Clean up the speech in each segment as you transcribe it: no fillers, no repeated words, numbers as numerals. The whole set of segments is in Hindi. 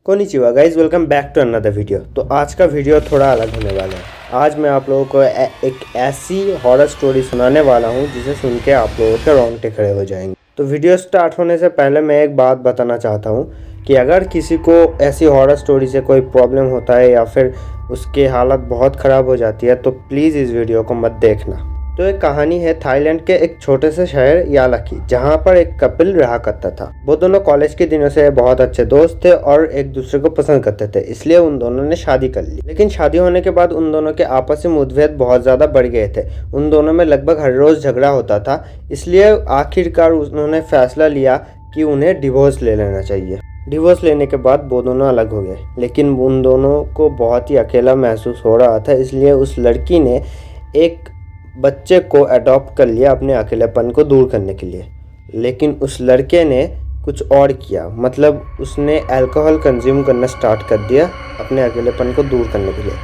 Konnichiwa guys, welcome back to another video. तो आज का वीडियो थोड़ा अलग होने वाला है। आज मैं आप लोगों को एक ऐसी हॉरर स्टोरी सुनाने वाला हूँ जिसे सुन के आप लोगों के रोंगटे खड़े हो जाएंगे। तो वीडियो स्टार्ट होने से पहले मैं एक बात बताना चाहता हूँ कि अगर किसी को ऐसी हॉरर स्टोरी से कोई प्रॉब्लम होता है या फिर उसकी हालत बहुत ख़राब हो जाती है तो प्लीज़ इस वीडियो को मत देखना। तो एक कहानी है थाईलैंड के एक छोटे से शहर याला की, जहाँ पर एक कपिल रहा करता था। वो दोनों कॉलेज के दिनों से बहुत अच्छे दोस्त थे और एक दूसरे को पसंद करते थे, इसलिए उन दोनों ने शादी कर ली। लेकिन शादी होने के बाद उन दोनों के आपसी मुठभेद बहुत ज़्यादा बढ़ गए थे। उन दोनों में लगभग हर रोज़ झगड़ा होता था, इसलिए आखिरकार उन्होंने फैसला लिया कि उन्हें डिवोर्स ले लेना चाहिए। डिवोर्स लेने के बाद वो दोनों अलग हो गए, लेकिन उन दोनों को बहुत ही अकेला महसूस हो रहा था, इसलिए उस लड़की ने एक बच्चे को अडॉप्ट कर लिया अपने अकेलेपन को दूर करने के लिए। लेकिन उस लड़के ने कुछ और किया, मतलब उसने अल्कोहल कंज्यूम करना स्टार्ट कर दिया अपने अकेलेपन को दूर करने के लिए।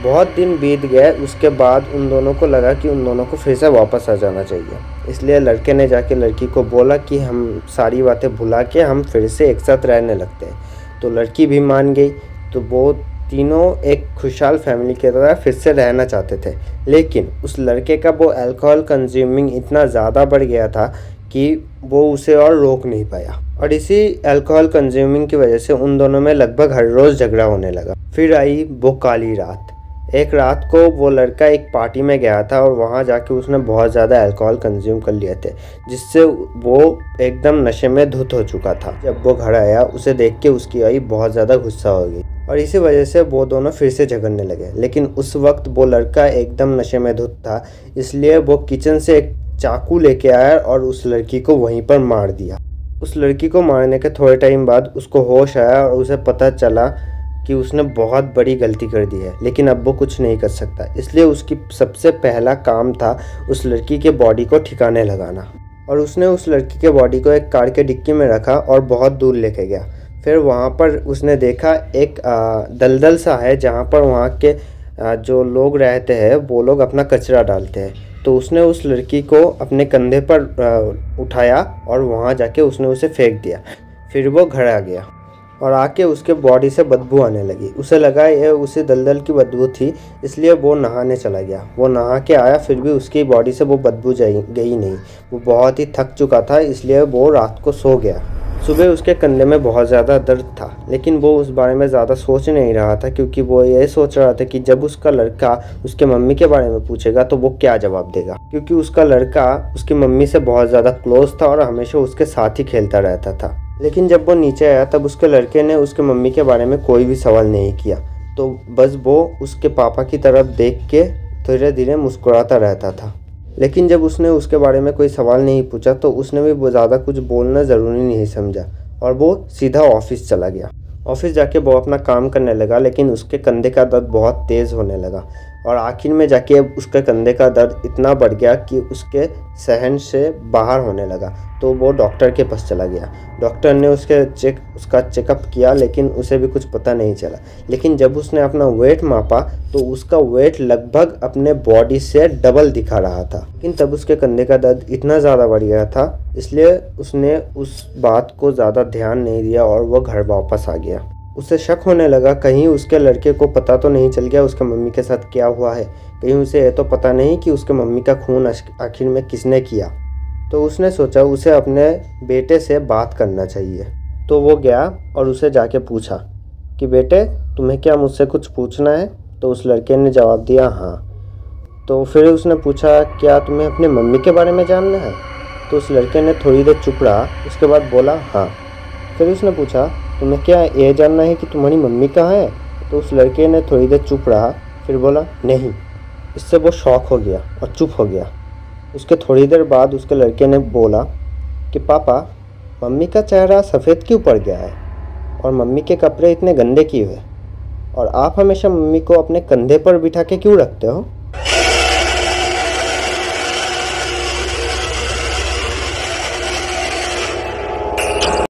बहुत दिन बीत गए, उसके बाद उन दोनों को लगा कि उन दोनों को फिर से वापस आ जाना चाहिए। इसलिए लड़के ने जाके लड़की को बोला कि हम सारी बातें भुला के हम फिर से एक साथ रहने लगते हैं। तो लड़की भी मान गई। तो वो तीनों एक खुशहाल फैमिली की तरह फिर से रहना चाहते थे। लेकिन उस लड़के का वो अल्कोहल कंज्यूमिंग इतना ज़्यादा बढ़ गया था कि वो उसे और रोक नहीं पाया, और इसी अल्कोहल कंज्यूमिंग की वजह से उन दोनों में लगभग हर रोज़ झगड़ा होने लगा। फिर आई वो काली रात। एक रात को वो लड़का एक पार्टी में गया था और वहाँ जाके उसने बहुत ज़्यादा अल्कोहल कंज्यूम कर लिए थे, जिससे वो एकदम नशे में धुत हो चुका था। जब वो घर आया, उसे देख के उसकी आई बहुत ज़्यादा गुस्सा हो गई और इसी वजह से वो दोनों फिर से झगड़ने लगे। लेकिन उस वक्त वो लड़का एकदम नशे में धुत था, इसलिए वो किचन से एक चाकू लेके आया और उस लड़की को वहीं पर मार दिया। उस लड़की को मारने के थोड़े टाइम बाद उसको होश आया और उसे पता चला कि उसने बहुत बड़ी गलती कर दी है, लेकिन अब वो कुछ नहीं कर सकता। इसलिए उसकी सबसे पहला काम था उस लड़की के बॉडी को ठिकाने लगाना, और उसने उस लड़की के बॉडी को एक कार के डिक्की में रखा और बहुत दूर लेके गया। फिर वहाँ पर उसने देखा एक दलदल सा है जहाँ पर वहाँ के जो लोग रहते हैं वो लोग अपना कचरा डालते हैं। तो उसने उस लड़की को अपने कंधे पर उठाया और वहाँ जाके उसने उसे फेंक दिया। फिर वो घर आ गया और आके उसके बॉडी से बदबू आने लगी। उसे लगा ये उसी दलदल की बदबू थी, इसलिए वो नहाने चला गया। वो नहा के आया, फिर भी उसकी बॉडी से वो बदबू गई नहीं। वो बहुत ही थक चुका था, इसलिए वो रात को सो गया। सुबह उसके कंधे में बहुत ज़्यादा दर्द था, लेकिन वो उस बारे में ज़्यादा सोच नहीं रहा था, क्योंकि वो ये सोच रहा था कि जब उसका लड़का उसके मम्मी के बारे में पूछेगा तो वो क्या जवाब देगा, क्योंकि उसका लड़का उसकी मम्मी से बहुत ज़्यादा क्लोज था और हमेशा उसके साथ ही खेलता रहता था। लेकिन जब वो नीचे आया तब उसके लड़के ने उसके मम्मी के बारे में कोई भी सवाल नहीं किया, तो बस वो उसके पापा की तरफ देख के धीरे धीरे मुस्कुराता रहता था। लेकिन जब उसने उसके बारे में कोई सवाल नहीं पूछा तो उसने भी ज़्यादा कुछ बोलना ज़रूरी नहीं समझा और वो सीधा ऑफिस चला गया। ऑफिस जाके वो अपना काम करने लगा, लेकिन उसके कंधे का दर्द बहुत तेज़ होने लगा और आखिर में जाके उसके कंधे का दर्द इतना बढ़ गया कि उसके सहन से बाहर होने लगा। तो वो डॉक्टर के पास चला गया। डॉक्टर ने उसका चेकअप किया, लेकिन उसे भी कुछ पता नहीं चला। लेकिन जब उसने अपना वेट मापा तो उसका वेट लगभग अपने बॉडी से डबल दिखा रहा था। लेकिन तब उसके कंधे का दर्द इतना ज़्यादा बढ़ गया था, इसलिए उसने उस बात को ज़्यादा ध्यान नहीं दिया और वो घर वापस आ गया। उसे शक होने लगा कहीं उसके लड़के को पता तो नहीं चल गया उसके मम्मी के साथ क्या हुआ है, कहीं उसे ये तो पता नहीं कि उसके मम्मी का खून आखिर में किसने किया। तो उसने सोचा उसे अपने बेटे से बात करना चाहिए। तो वो गया और उसे जाके पूछा कि बेटे, तुम्हें क्या मुझसे कुछ पूछना है? तो उस लड़के ने जवाब दिया हाँ। तो फिर उसने पूछा क्या तुम्हें अपने मम्मी के बारे में जानना है? तो उस लड़के ने थोड़ी देर चुप रहा, उसके बाद बोला हाँ। फिर उसने पूछा तुम्हें क्या ये जानना है कि तुम्हारी मम्मी कहाँ है? तो उस लड़के ने थोड़ी देर चुप रहा, फिर बोला नहीं। इससे वो शॉक हो गया और चुप हो गया। उसके थोड़ी देर बाद उसके लड़के ने बोला कि पापा, मम्मी का चेहरा सफ़ेद क्यों पड़ गया है और मम्मी के कपड़े इतने गंदे क्यों हैं, और आप हमेशा मम्मी को अपने कंधे पर बिठा के क्यों रखते हो?